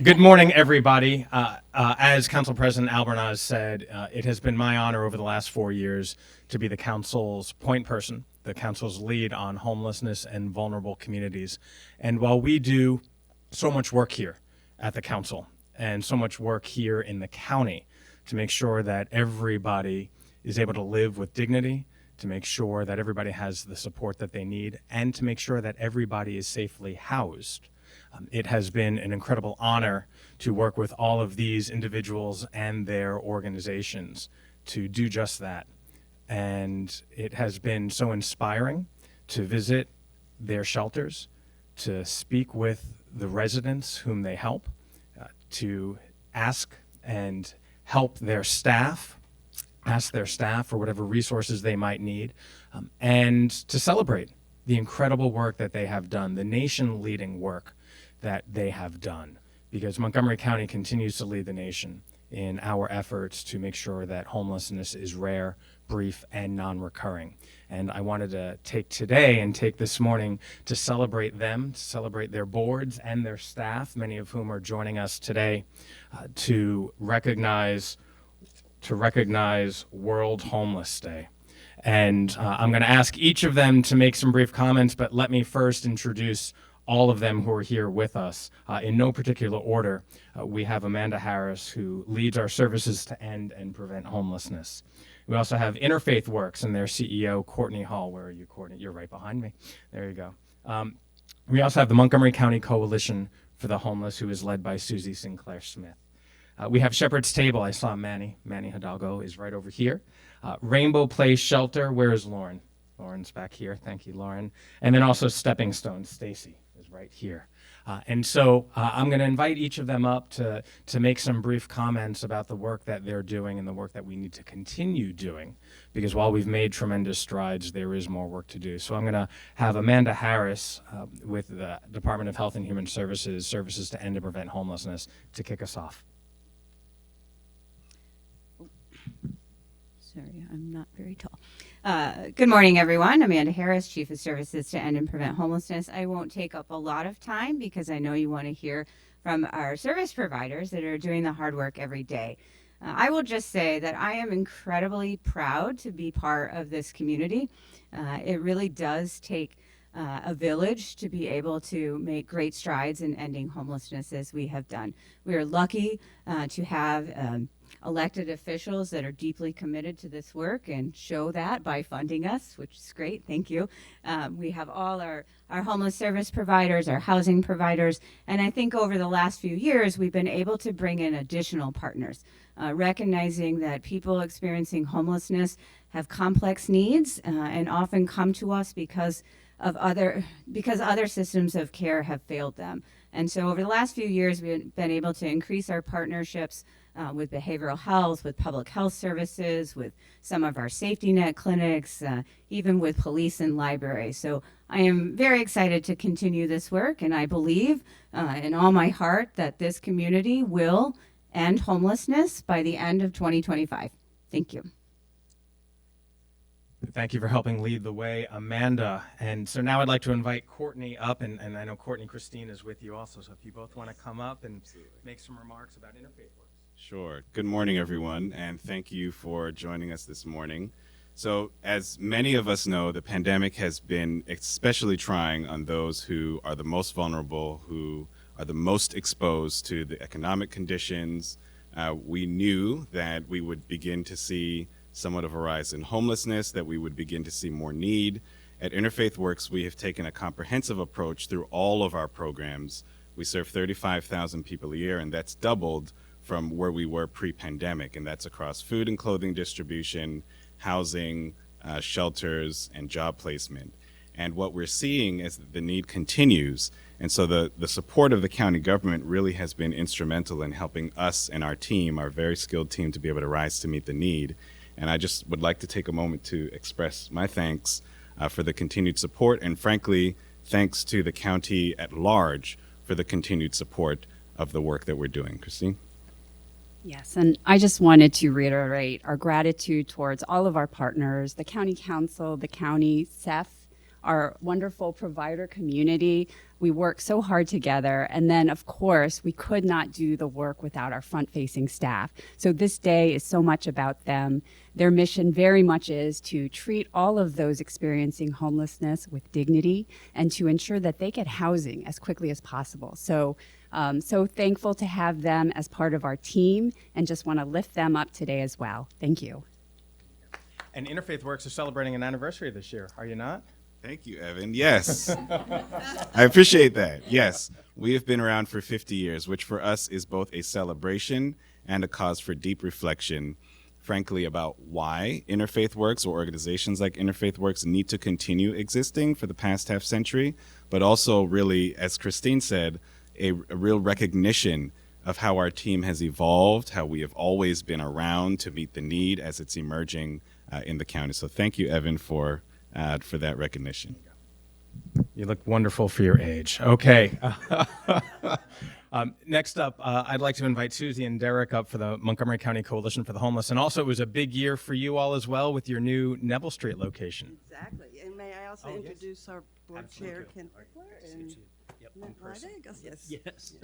Good morning, everybody. As Council President Albornoz said, it has been my honor over the last 4 years to be the Council's point person, the Council's lead on homelessness and vulnerable communities. And while we do so much work here at the Council and so much work here in the county to make sure that everybody is able to live with dignity, to make sure that everybody has the support that they need, and to make sure that everybody is safely housed, it has been an incredible honor to work with all of these individuals and their organizations to do just that. And it has been so inspiring to visit their shelters, to speak with the residents whom they help, to ask and help their staff, ask their staff for whatever resources they might need, and to celebrate the incredible work that they have done, the nation-leading work that they have done, because Montgomery County continues to lead the nation in our efforts to make sure that homelessness is rare, brief, and non-recurring. And I wanted to take today and take this morning to celebrate them, to celebrate their boards and their staff, many of whom are joining us today, to recognize World Homeless Day. And I'm going to ask each of them to make some brief comments, but let me first introduce all of them who are here with us. In no particular order, we have Amanda Harris, who leads our services to end and prevent homelessness. We also have Interfaith Works and their CEO, Courtney Hall. Where are you, Courtney? You're right behind me. There you go. We also have the Montgomery County Coalition for the Homeless, who is led by Susie Sinclair Smith. We have Shepherd's Table. I saw Manny Hidalgo is right over here. Rainbow Place Shelter. Where is Lauren? Lauren's back here. Thank you, Lauren. And then also Stepping Stone. Stacy is right here. And so I'm going to invite each of them up to make some brief comments about the work that they're doing and the work that we need to continue doing, because while we've made tremendous strides, there is more work to do. So I'm going to have Amanda Harris with the Department of Health and Human Services, Services to End and Prevent Homelessness, to kick us off. Sorry, I'm not very tall. Good morning, everyone. Amanda Harris, Chief of Services to End and Prevent Homelessness. I won't take up a lot of time because I know you want to hear from our service providers that are doing the hard work every day. I will just say that I am incredibly proud to be part of this community. It really does take a village to be able to make great strides in ending homelessness as we have done. We are lucky to have elected officials that are deeply committed to this work and show that by funding us, which is great. Thank you. We have all our homeless service providers, our housing providers, and I think over the last few years, we've been able to bring in additional partners, recognizing that people experiencing homelessness have complex needs and often come to us because other systems of care have failed them. And so over the last few years, we've been able to increase our partnerships with behavioral health, with public health services, with some of our safety net clinics, even with police and libraries. So I am very excited to continue this work, and I believe in all my heart that this community will end homelessness by the end of 2025. Thank you. Thank you for helping lead the way, Amanda. And so now I'd like to invite Courtney up, and I know Courtney Christine is with you also, so if you both want to come up and make some remarks about Interfaith Works. Sure. Good morning, everyone, and thank you for joining us this morning. So, as many of us know, the pandemic has been especially trying on those who are the most vulnerable, who are the most exposed to the economic conditions. We knew that we would begin to see somewhat of a rise in homelessness, that we would begin to see more need. At Interfaith Works, we have taken a comprehensive approach through all of our programs. We serve 35,000 people a year, and that's doubled from where we were pre-pandemic, and that's across food and clothing distribution, housing, shelters, and job placement. And what we're seeing is that the need continues, and so the support of the county government really has been instrumental in helping us and our team, our very skilled team, to be able to rise to meet the need. And I just would like to take a moment to express my thanks for the continued support, and frankly, thanks to the county at large for the continued support of the work that we're doing. Christine? Yes, and I just wanted to reiterate our gratitude towards all of our partners, the County Council, the County, CEF, our wonderful provider community, We work so hard together. And then, of course, we could not do the work without our front-facing staff. So this day is so much about them. Their mission very much is to treat all of those experiencing homelessness with dignity and to ensure that they get housing as quickly as possible. So, so thankful to have them as part of our team and just want to lift them up today as well. Thank you. And Interfaith Works is celebrating an anniversary this year, are you not? Thank you, Evan. Yes. I appreciate that. Yes. We have been around for 50 years, which for us is both a celebration and a cause for deep reflection, frankly, about why Interfaith Works or organizations like Interfaith Works need to continue existing for the past half century, but also really, as Christine said, a real recognition of how our team has evolved, how we have always been around to meet the need as it's emerging in the county. So thank you, Evan, for that recognition. You look wonderful for your age. Okay. Next up, I'd like to invite Susie and Derek up for the Montgomery County Coalition for the Homeless. And also, it was a big year for you all as well with your new Neville Street location. Exactly. And may I also introduce our board chair, Ken Teckler, and Matt Rydick? Yes. Yes.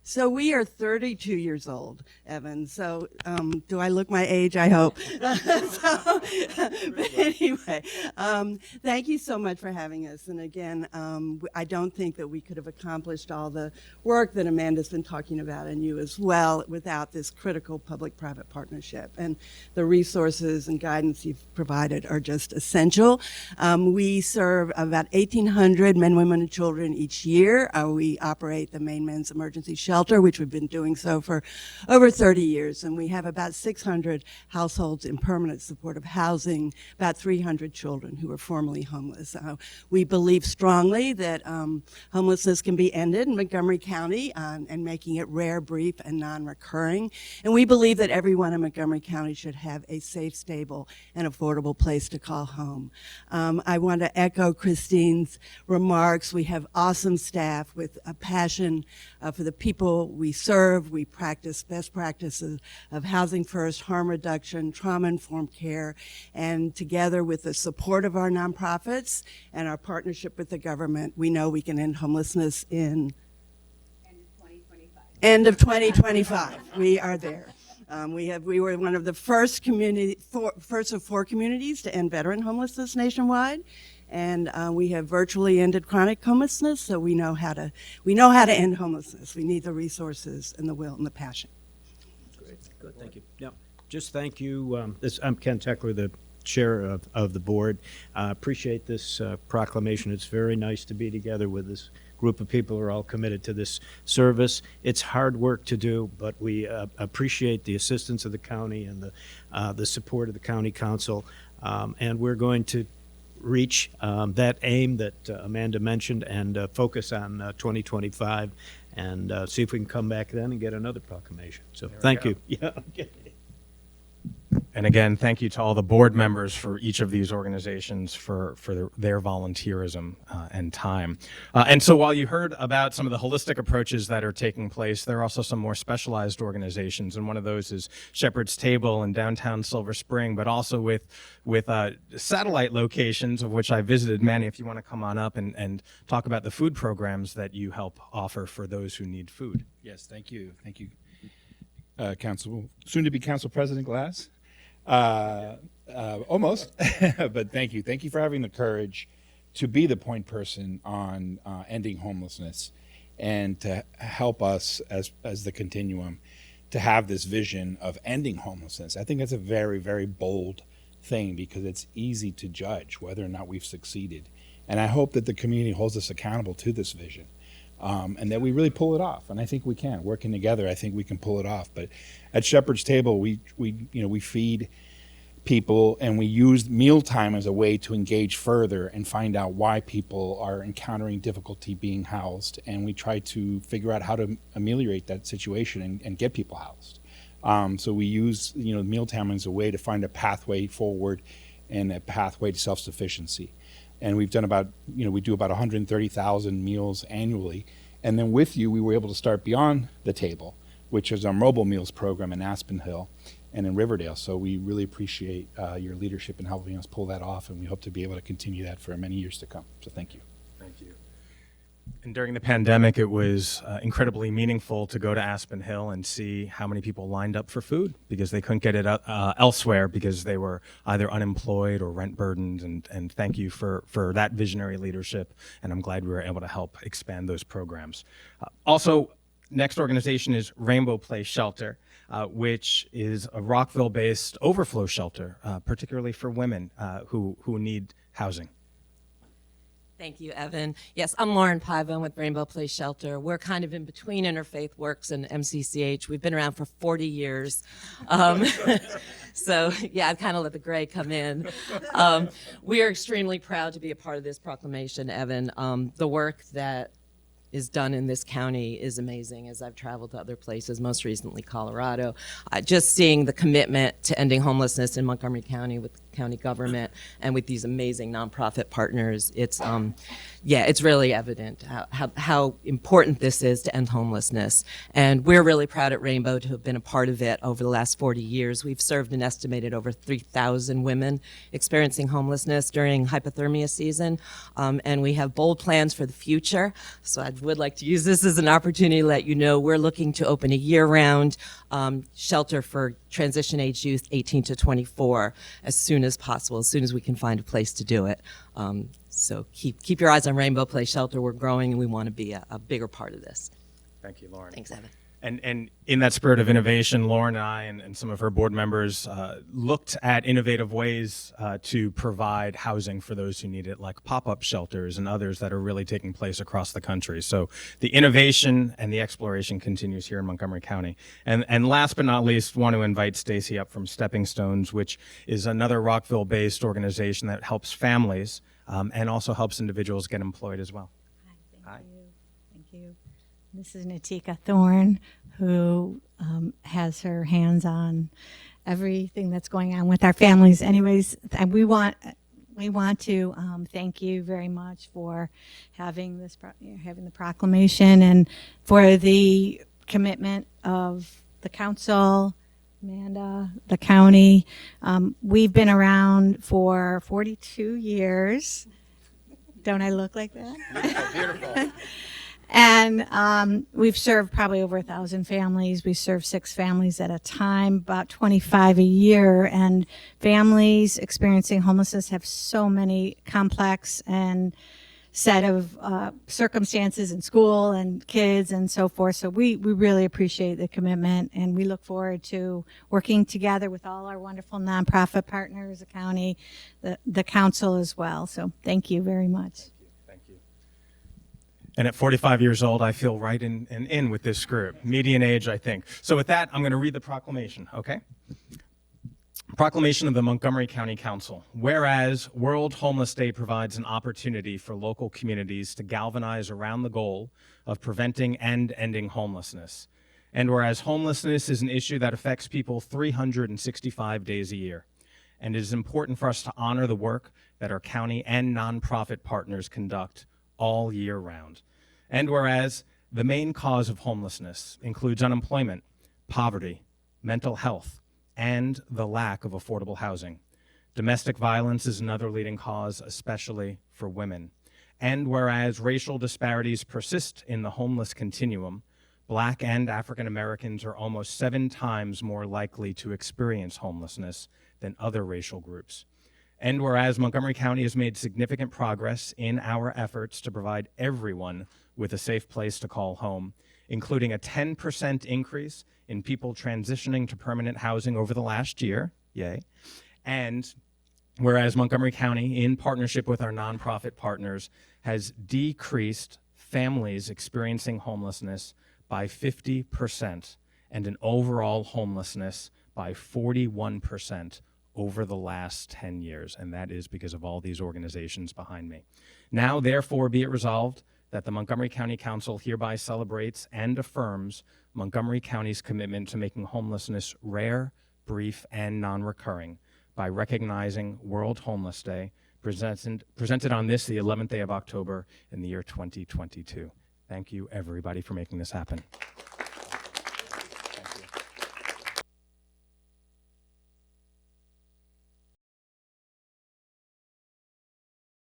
So we are 32 years old, Evan. So do I look my age? I hope. But anyway, thank you so much for having us. And again, I don't think that we could have accomplished all the work that Amanda's been talking about, and you as well, without this critical public-private partnership. And the resources and guidance you've provided are just essential. We serve about 1,800 men, women, and children each year. We operate the Maine Men's Emergency Shelter, which we've been doing so for over 30 years. And we have about 600 households in permanent supportive housing, about 300 children who are formerly homeless. We believe strongly that homelessness can be ended in Montgomery County and making it rare, brief, and non-recurring. And we believe that everyone in Montgomery County should have a safe, stable, and affordable place to call home. I want to echo Christine's remarks. We have awesome staff with a passion for the people we serve. We practice best practices of housing first, harm reduction, trauma-informed care, and together with the support of our nonprofits and our partnership with the government, we know we can end homelessness in end of 2025. We are there. We were one of the first of four communities to end veteran homelessness nationwide. And we have virtually ended chronic homelessness, so we know how to end homelessness. We need the resources and the will and the passion. Great. Good. Thank you. Yeah. Just thank you. I'm Ken Teckler, the chair of the board. Appreciate this proclamation. It's very nice to be together with this group of people who are all committed to this service. It's hard work to do, but we appreciate the assistance of the county and the support of the county council, and we're going to reach that aim that Amanda mentioned and focus on 2025 and see if we can come back then and get another proclamation. So thank you. Yeah. Okay. And again, thank you to all the board members for each of these organizations for their volunteerism and time. And so while you heard about some of the holistic approaches that are taking place, there are also some more specialized organizations. And one of those is Shepherd's Table in downtown Silver Spring, but also with satellite locations, of which I visited many. If you want to come on up and talk about the food programs that you help offer for those who need food. Yes, thank you. Thank you, soon-to-be Council President Glass. Almost, but thank you. Thank you for having the courage to be the point person on ending homelessness and to help us as the continuum to have this vision of ending homelessness. I think that's a very, very bold thing because it's easy to judge whether or not we've succeeded. And I hope that the community holds us accountable to this vision. And that we really pull it off, and I think we can. Working together, I think we can pull it off. But at Shepherd's Table, we feed people, and we use mealtime as a way to engage further and find out why people are encountering difficulty being housed, and we try to figure out how to ameliorate that situation and get people housed. So we use mealtime as a way to find a pathway forward and a pathway to self-sufficiency. And we've done we do about 130,000 meals annually. And then with you, we were able to start Beyond the Table, which is our mobile meals program in Aspen Hill and in Riverdale. So we really appreciate your leadership in helping us pull that off, and we hope to be able to continue that for many years to come. So thank you. Thank you. And during the pandemic, it was incredibly meaningful to go to Aspen Hill and see how many people lined up for food because they couldn't get it elsewhere because they were either unemployed or rent burdened. And thank you for that visionary leadership. And I'm glad we were able to help expand those programs. Also, next organization is Rainbow Place Shelter, which is a Rockville-based overflow shelter, particularly for women who need housing. Thank you, Evan. Yes, I'm Lauren Piva with Rainbow Place Shelter. We're kind of in between Interfaith Works and MCCH. We've been around for 40 years. So, yeah, I'd kind of let the gray come in. We are extremely proud to be a part of this proclamation, Evan. The work that is done in this county is amazing as I've traveled to other places, most recently Colorado. Just seeing the commitment to ending homelessness in Montgomery County with county government and with these amazing nonprofit partners, it's really evident how important this is to end homelessness. And we're really proud at Rainbow to have been a part of it over the last 40 years. We've served an estimated over 3,000 women experiencing homelessness during hypothermia season. And we have bold plans for the future. So I would like to use this as an opportunity to let you know we're looking to open a year-round shelter for transition-age youth 18 to 24 as soon as possible, as soon as we can find a place to do it. So keep your eyes on Rainbow Place Shelter. We're growing, and we want to be a bigger part of this. Thank you, Lauren. Thanks, Evan. And in that spirit of innovation, Lauren and I and some of her board members looked at innovative ways to provide housing for those who need it, like pop-up shelters and others that are really taking place across the country. So the innovation and the exploration continues here in Montgomery County. And last but not least, want to invite Stacy up from Stepping Stones, which is another Rockville-based organization that helps families and also helps individuals get employed as well. Hi, thank you. This is Natika Thorne, who has her hands on everything that's going on with our families. Anyways, we want to thank you very much for having having the proclamation and for the commitment of the council, Amanda, the county. We've been around for 42 years. Don't I look like that? Beautiful. And we've served probably over 1,000 families. We serve 6 families at a time, about 25 a year. And families experiencing homelessness have so many complex and set of circumstances in school and kids and so forth. So we really appreciate the commitment, and we look forward to working together with all our wonderful nonprofit partners, the county, the council as well. So thank you very much. Thank you. And at 45 years old, I feel right in with this group. Median age, I think. So with that, I'm going to read the proclamation, okay? Proclamation of the Montgomery County Council. Whereas World Homeless Day provides an opportunity for local communities to galvanize around the goal of preventing and ending homelessness. And whereas homelessness is an issue that affects people 365 days a year. And it is important for us to honor the work that our county and nonprofit partners conduct all year round. And whereas the main cause of homelessness includes unemployment, poverty, mental health, and the lack of affordable housing. Domestic violence is another leading cause, especially for women. And whereas racial disparities persist in the homeless continuum, Black and African Americans are almost 7 times more likely to experience homelessness than other racial groups. And whereas Montgomery County has made significant progress in our efforts to provide everyone with a safe place to call home, including a 10% increase in people transitioning to permanent housing over the last year, yay. And whereas Montgomery County, in partnership with our nonprofit partners, has decreased families experiencing homelessness by 50% and an overall homelessness by 41% over the last 10 years. And that is because of all these organizations behind me. Now, therefore, be it resolved that the Montgomery County Council hereby celebrates and affirms Montgomery County's commitment to making homelessness rare, brief, and non-recurring by recognizing World Homeless Day, presented on this, the 11th day of October in the year 2022. Thank you, everybody, for making this happen.